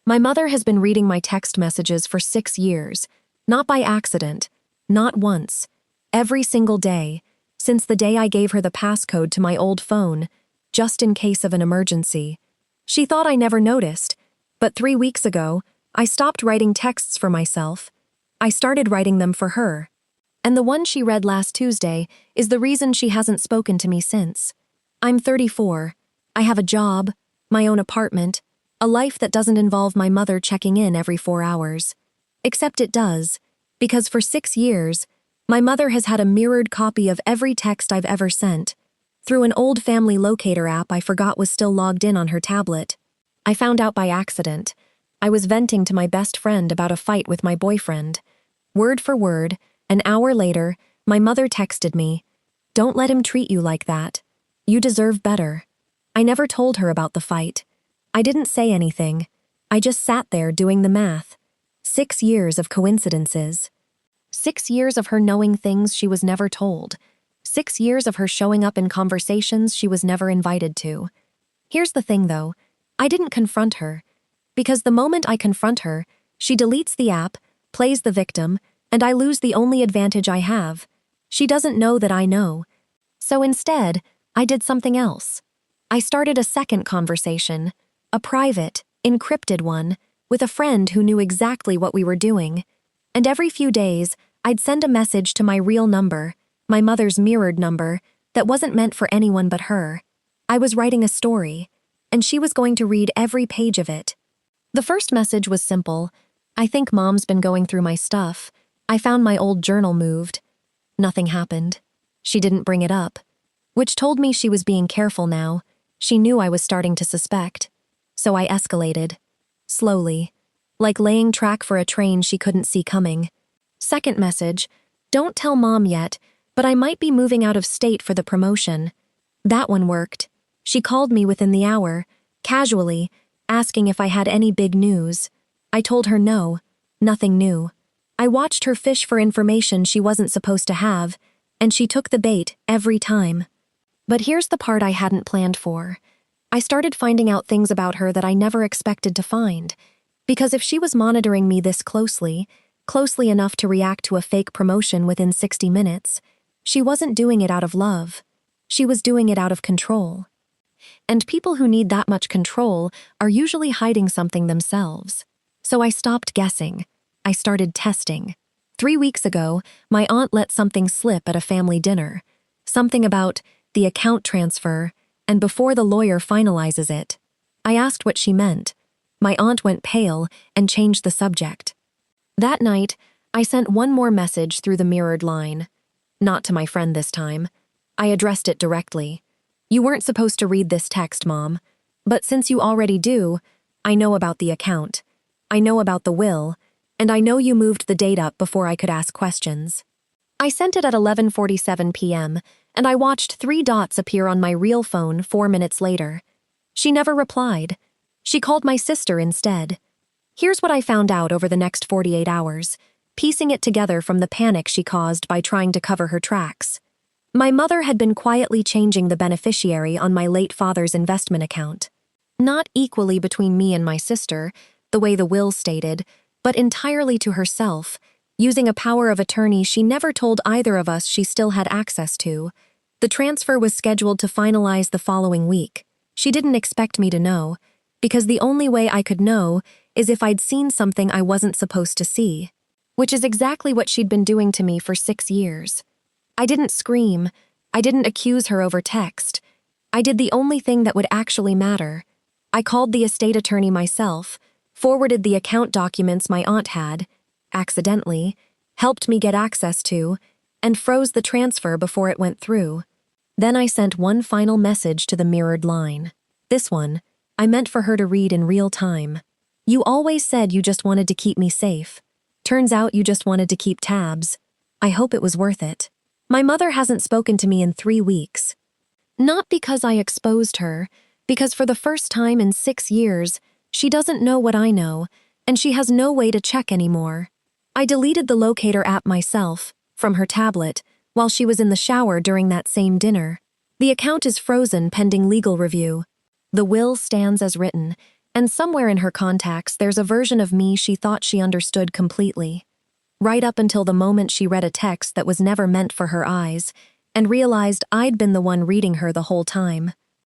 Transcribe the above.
My mother has been reading my text messages for 6 years, not by accident, not once, every single day, since the day I gave her the passcode to my old phone, just in case of an emergency. She thought I never noticed, but 3 weeks ago, I stopped writing texts for myself. I started writing them for her. And the one she read last Tuesday is the reason she hasn't spoken to me since. I'm 34. I have a job, my own apartment, a life that doesn't involve my mother checking in every 4 hours. Except it does, because for 6 years, my mother has had a mirrored copy of every text I've ever sent, through an old family locator app I forgot was still logged in on her tablet. I found out by accident. I was venting to my best friend about a fight with my boyfriend. Word for word, an hour later, my mother texted me, "Don't let him treat you like that. You deserve better." I never told her about the fight. I didn't say anything. I just sat there doing the math. 6 years of coincidences. 6 years of her knowing things she was never told. 6 years of her showing up in conversations she was never invited to. Here's the thing, though. I didn't confront her. Because the moment I confront her, she deletes the app, plays the victim, and I lose the only advantage I have. She doesn't know that I know. So instead, I did something else. I started a second conversation, a private, encrypted one, with a friend who knew exactly what we were doing. And every few days, I'd send a message to my real number, my mother's mirrored number, that wasn't meant for anyone but her. I was writing a story, and she was going to read every page of it. The first message was simple. "I think Mom's been going through my stuff. I found my old journal moved." Nothing happened. She didn't bring it up, which told me she was being careful now. She knew I was starting to suspect. So I escalated. Slowly. Like laying track for a train she couldn't see coming. Second message, "Don't tell Mom yet, but I might be moving out of state for the promotion." That one worked. She called me within the hour, casually, asking if I had any big news. I told her no, nothing new. I watched her fish for information she wasn't supposed to have, and she took the bait every time. But here's the part I hadn't planned for. I started finding out things about her that I never expected to find. Because if she was monitoring me this closely enough to react to a fake promotion within 60 minutes, she wasn't doing it out of love. She was doing it out of control. And people who need that much control are usually hiding something themselves. So I stopped guessing. I started testing. 3 weeks ago, my aunt let something slip at a family dinner. Something about the account transfer, and before the lawyer finalizes it. I asked what she meant. My aunt went pale and changed the subject. That night, I sent one more message through the mirrored line. Not to my friend this time. I addressed it directly. "You weren't supposed to read this text, Mom. But since you already do, I know about the account. I know about the will, and I know you moved the date up before I could ask questions." I sent it at 11:47 p.m., and I watched 3 dots appear on my real phone 4 minutes later. She never replied. She called my sister instead. Here's what I found out over the next 48 hours, piecing it together from the panic she caused by trying to cover her tracks. My mother had been quietly changing the beneficiary on my late father's investment account. Not equally between me and my sister, the way the will stated, but entirely to herself, using a power of attorney she never told either of us she still had access to. The transfer was scheduled to finalize the following week. She didn't expect me to know, because the only way I could know is if I'd seen something I wasn't supposed to see, which is exactly what she'd been doing to me for 6 years. I didn't scream. I didn't accuse her over text. I did the only thing that would actually matter. I called the estate attorney myself, forwarded the account documents my aunt had, accidentally, helped me get access to, and froze the transfer before it went through. Then I sent one final message to the mirrored line. This one, I meant for her to read in real time. "You always said you just wanted to keep me safe. Turns out you just wanted to keep tabs. I hope it was worth it." My mother hasn't spoken to me in 3 weeks. Not because I exposed her, because for the first time in 6 years, she doesn't know what I know, and she has no way to check anymore. I deleted the locator app myself, from her tablet, while she was in the shower during that same dinner. The account is frozen pending legal review. The will stands as written, And somewhere in her contacts, there's a version of me she thought she understood completely. Right up until the moment she read a text that was never meant for her eyes, and realized I'd been the one reading her the whole time.